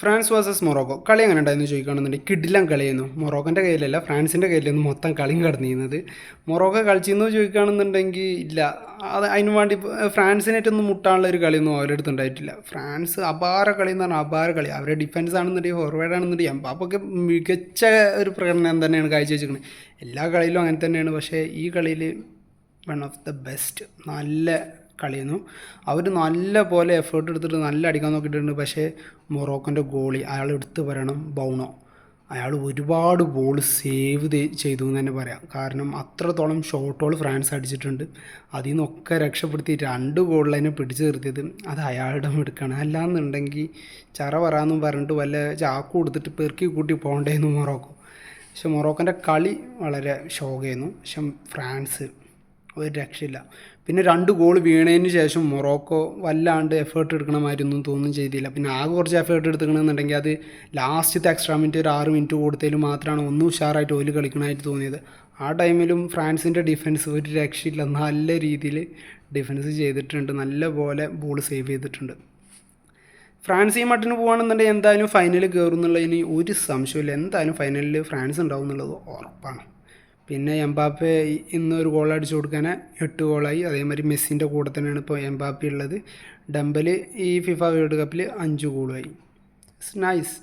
France versus Morocco കളി എങ്ങനെ ഉണ്ടായിരുന്നു ചോദിക്കുകയാണെന്നുണ്ടെങ്കിൽ കിടിലം കളിയായിരുന്നു. മൊറോക്കോൻ്റെ കയ്യിലല്ല, ഫ്രാൻസിൻ്റെ കയ്യിലായിരുന്നു മൊത്തം കളിയും കടന്നിരുന്നത്. മൊറോക്കോ കളിച്ചിരുന്നു ചോദിക്കുകയാണെന്നുണ്ടെങ്കിൽ ഇല്ല, അതിന് വേണ്ടി ഫ്രാൻസിനായിട്ടൊന്നും മുട്ടാനുള്ള ഒരു കളിയൊന്നും അവരുടെ ഉണ്ടായിട്ടില്ല. ഫ്രാൻസ് അപാര കളി എന്ന് പറഞ്ഞാൽ അപാര കളി. അവരുടെ ഡിഫൻസ് ആണെന്നുണ്ടെങ്കിൽ ഫോർവേഡ് ആണെന്നുണ്ടെങ്കിൽ എംബാപ്പയൊക്കെ മികച്ച ഒരു പ്രകടനം തന്നെയാണ് കാഴ്ചവെച്ചിരിക്കുന്നത്. എല്ലാ കളിയിലും അങ്ങനെ തന്നെയാണ്. പക്ഷേ ഈ കളിയിൽ വൺ ഓഫ് ദ ബെസ്റ്റ് നല്ല കളിയായിരുന്നു. അവർ നല്ല പോലെ എഫേർട്ട് എടുത്തിട്ട് നല്ല അടിക്കാൻ നോക്കിയിട്ടുണ്ട്. പക്ഷേ മൊറോക്കോൻ്റെ ഗോളി അയാൾ എടുത്ത് പറയണം, ബൗണോ. അയാൾ ഒരുപാട് ബോൾ സേവ് ചെയ്തു എന്ന് തന്നെ പറയാം. കാരണം അത്രത്തോളം ഷോട്ടുകൾ ഫ്രാൻസ് അടിച്ചിട്ടുണ്ട്. അതിൽ നിന്നൊക്കെ രക്ഷപ്പെടുത്തി 2 ഗോളിൽ പിടിച്ചു നിർത്തിയത് അത് അയാളുടെ മിടുക്കാണ്. അല്ലാന്നുണ്ടെങ്കിൽ ചറ പറയാമെന്നും പറഞ്ഞിട്ട് വല്ല ചാക്ക് കൊടുത്തിട്ട് പെറുക്കി കൂട്ടി പോകേണ്ടായിരുന്നു മൊറോക്കോ. പക്ഷെ മൊറോക്കോൻ്റെ കളി വളരെ ശോകമായിരുന്നു. പക്ഷെ ഫ്രാൻസ് ഒരു രക്ഷയില്ല. പിന്നെ 2 ഗോൾ വീണതിന് ശേഷം മൊറോക്കോ വല്ലാണ്ട് എഫേർട്ട് എടുക്കണമായിരുന്നും തോന്നും ചെയ്തില്ല. പിന്നെ ആകെ കുറച്ച് എഫേർട്ട് എടുക്കണമെന്നുണ്ടെങ്കിൽ അത് ലാസ്റ്റത്തെ എക്സ്ട്രാ മിനിറ്റ് ഒരു 6 മിനിറ്റ് കൊടുത്തതിൽ മാത്രമാണ് ഒന്നും ഉഷാറായിട്ട് ഓല് കളിക്കണമായിട്ട് തോന്നിയത്. ആ ടൈമിലും ഫ്രാൻസിൻ്റെ ഡിഫൻസ് ഒരു രക്ഷയില്ല, നല്ല രീതിയിൽ ഡിഫൻസ് ചെയ്തിട്ടുണ്ട്, നല്ല പോലെ ബോൾ സേവ് ചെയ്തിട്ടുണ്ട്. ഫ്രാൻസ് ഈ മട്ടിന് പോകുകയാണെന്നുണ്ടെങ്കിൽ എന്തായാലും ഫൈനൽ കയറും എന്നുള്ളതിന് ഒരു സംശയമില്ല. എന്തായാലും ഫൈനലിൽ ഫ്രാൻസ് ഉണ്ടാവും എന്നുള്ളത് ഉറപ്പാണ്. പിന്നെ എംബാപ്പെ ഇന്നൊരു ഗോൾ അടിച്ചു കൊടുക്കാൻ 8 ഗോളായി. അതേമാതിരി മെസ്സിൻ്റെ കൂടെ തന്നെയാണ് ഇപ്പോൾ എംബാപ്പെ ഉള്ളത്. ഡംബൽ ഈ ഫിഫ വേൾഡ് കപ്പിൽ 5 ഗോളുമായി. It's nice.